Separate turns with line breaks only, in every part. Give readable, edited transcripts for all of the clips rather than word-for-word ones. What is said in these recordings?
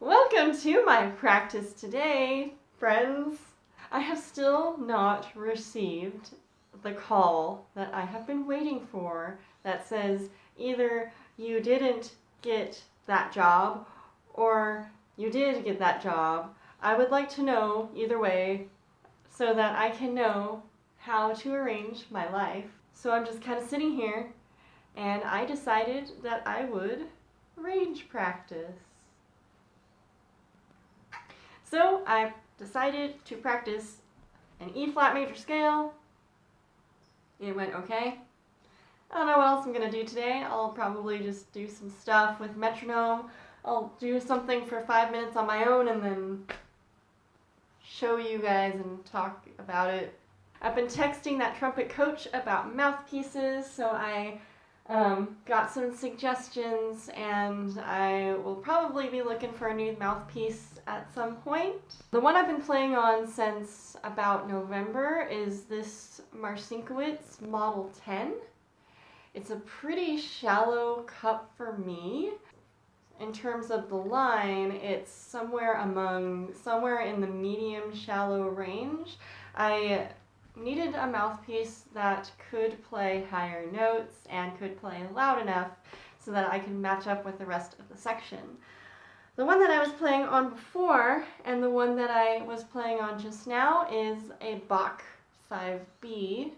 Welcome to my practice today, friends. I have still not received the call that I have been waiting for that says either you didn't get that job or you did get that job. I would like to know either way so that I can know how to arrange my life. So I'm just kind of sitting here and I decided that I would range practice. So I decided to practice an E flat major scale. It went okay. I don't know what else I'm going to do today. I'll probably just do some stuff with metronome. I'll do something for 5 minutes on my own and then show you guys and talk about it. I've been texting that trumpet coach about mouthpieces, so I got some suggestions and I will probably be looking for a new mouthpiece at some point. The one I've been playing on since about November is this Mouthpieces Model 10. It's a pretty shallow cup for me. In terms of the line, it's somewhere in the medium shallow range. I needed a mouthpiece that could play higher notes and could play loud enough so that I could match up with the rest of the section. The one that I was playing on before and the one that I was playing on just now is a Bach 5B.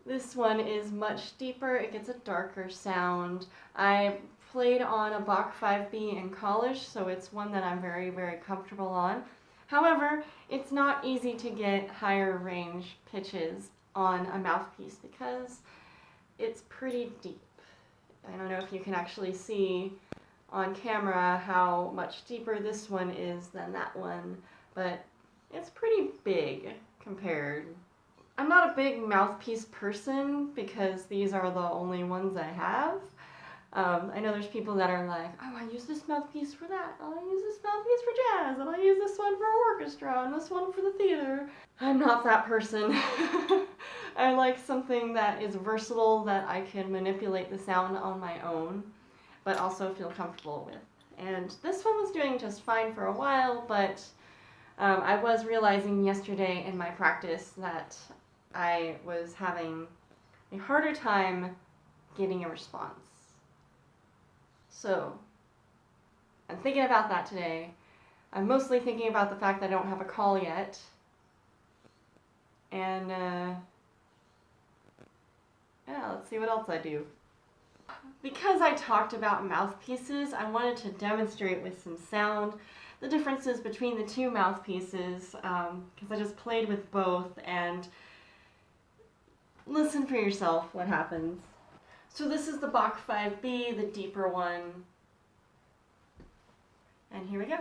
This one is much deeper, it gets a darker sound. I played on a Bach 5B in college, so it's one that I'm very, very comfortable on. However, it's not easy to get higher range pitches on a mouthpiece because it's pretty deep. I don't know if you can actually see on camera how much deeper this one is than that one, but it's pretty big compared. I'm not a big mouthpiece person because these are the only ones I have. I know there's people that are like, oh, I use this mouthpiece for that, I'll use this mouthpiece for jazz, and I'll use this one for orchestra, and this one for the theater. I'm not that person. I like something that is versatile, that I can manipulate the sound on my own, but also feel comfortable with. And this one was doing just fine for a while, but I was realizing yesterday in my practice that I was having a harder time getting a response. So, I'm thinking about that today. I'm mostly thinking about the fact that I don't have a call yet. And, yeah, let's see what else I do. Because I talked about mouthpieces, I wanted to demonstrate with some sound the differences between the two mouthpieces, because I just played with both, and listen for yourself what happens. So this is the Bach 5B, the deeper one. And here we go.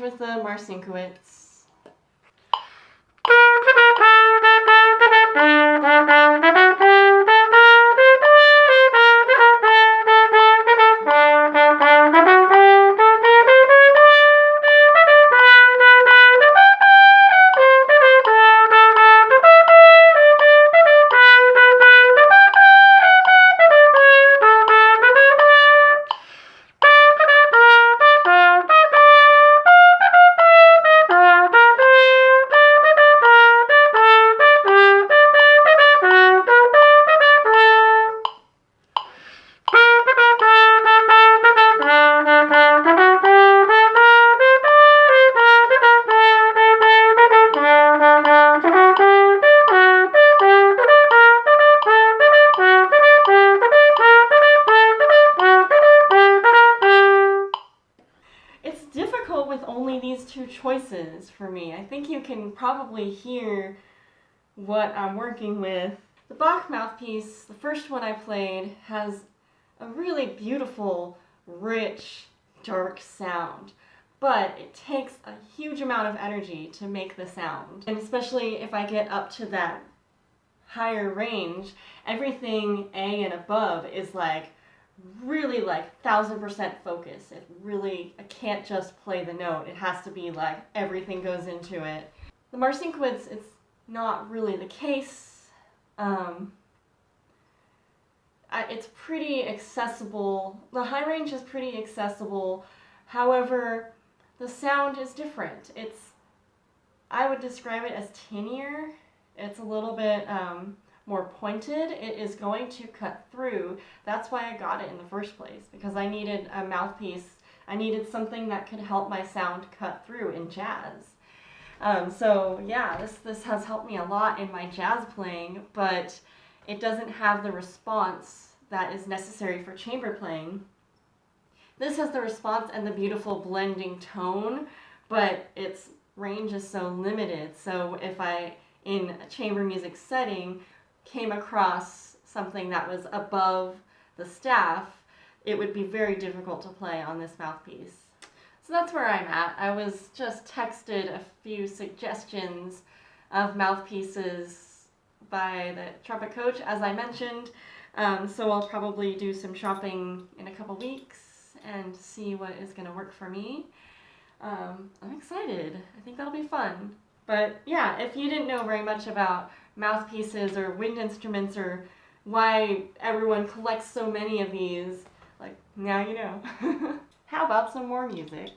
With the Mouthpieces. these two choices for me. I think you can probably hear what I'm working with. The Bach mouthpiece, the first one I played, has a really beautiful, rich, dark sound. But it takes a huge amount of energy to make the sound. And especially if I get up to that higher range, everything A and above is like really like 1000% focus. It really, I can't just play the note. It has to be like everything goes into it. The Marcinkwitz, it's not really the case. It's pretty accessible. The high range is pretty accessible. However, the sound is different. I would describe it as tinier. It's a little bit more pointed. It is going to cut through. That's why I got it in the first place, because I needed a mouthpiece. I needed something that could help my sound cut through in jazz. So yeah, this has helped me a lot in my jazz playing, but it doesn't have the response that is necessary for chamber playing. This has the response and the beautiful blending tone, but its range is so limited. So if I, in a chamber music setting, came across something that was above the staff, it would be very difficult to play on this mouthpiece. So that's where I'm at. I was just texted a few suggestions of mouthpieces by the trumpet coach, as I mentioned. So I'll probably do some shopping in a couple weeks and see what is going to work for me. I'm excited. I think that'll be fun. But yeah, if you didn't know very much about mouthpieces or wind instruments or why everyone collects so many of these, like, now you know. How about some more music?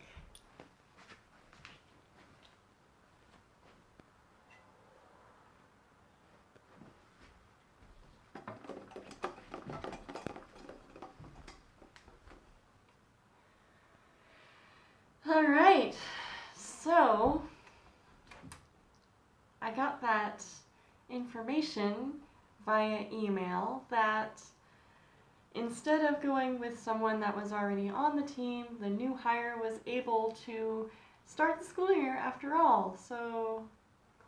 All right, so I got that information via email that instead of going with someone that was already on the team, the new hire was able to start the school year after all. So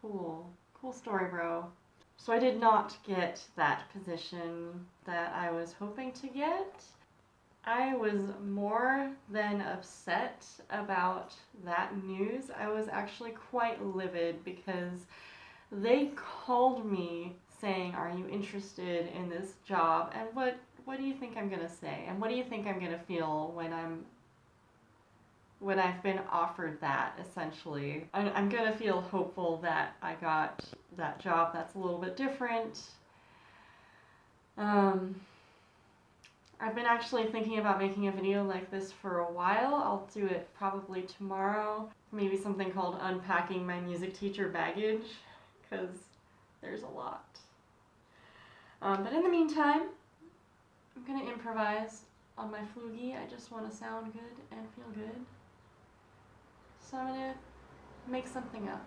cool. Cool story, bro. So I did not get that position that I was hoping to get. I was more than upset about that news. I was actually quite livid because they called me saying, "Are you interested in this job?" And what do you think I'm gonna say? And what do you think I'm gonna feel when I've been offered that, essentially? I'm gonna feel hopeful that I got that job that's a little bit different. I've been actually thinking about making a video like this for a while. I'll do it probably tomorrow. Maybe something called Unpacking My Music Teacher Baggage, because there's a lot. But in the meantime, I'm going to improvise on my flugie. I just want to sound good and feel good. So I'm going to make something up.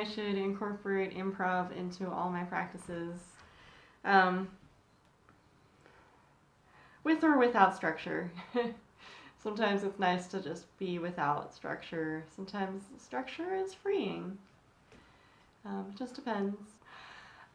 I should incorporate improv into all my practices. With or without structure. Sometimes it's nice to just be without structure. Sometimes structure is freeing. It just depends.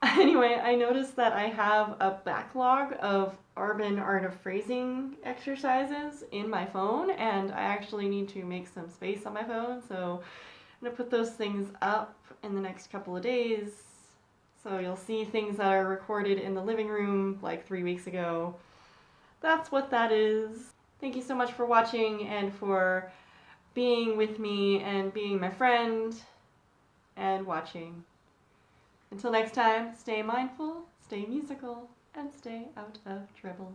Anyway, I noticed that I have a backlog of Urban Art of Phrasing exercises in my phone, and I actually need to make some space on my phone, so I'm going to put those things up in the next couple of days. So you'll see things that are recorded in the living room like 3 weeks ago. That's what that is. Thank you so much for watching and for being with me and being my friend and watching. Until next time, stay mindful, stay musical, and stay out of trouble.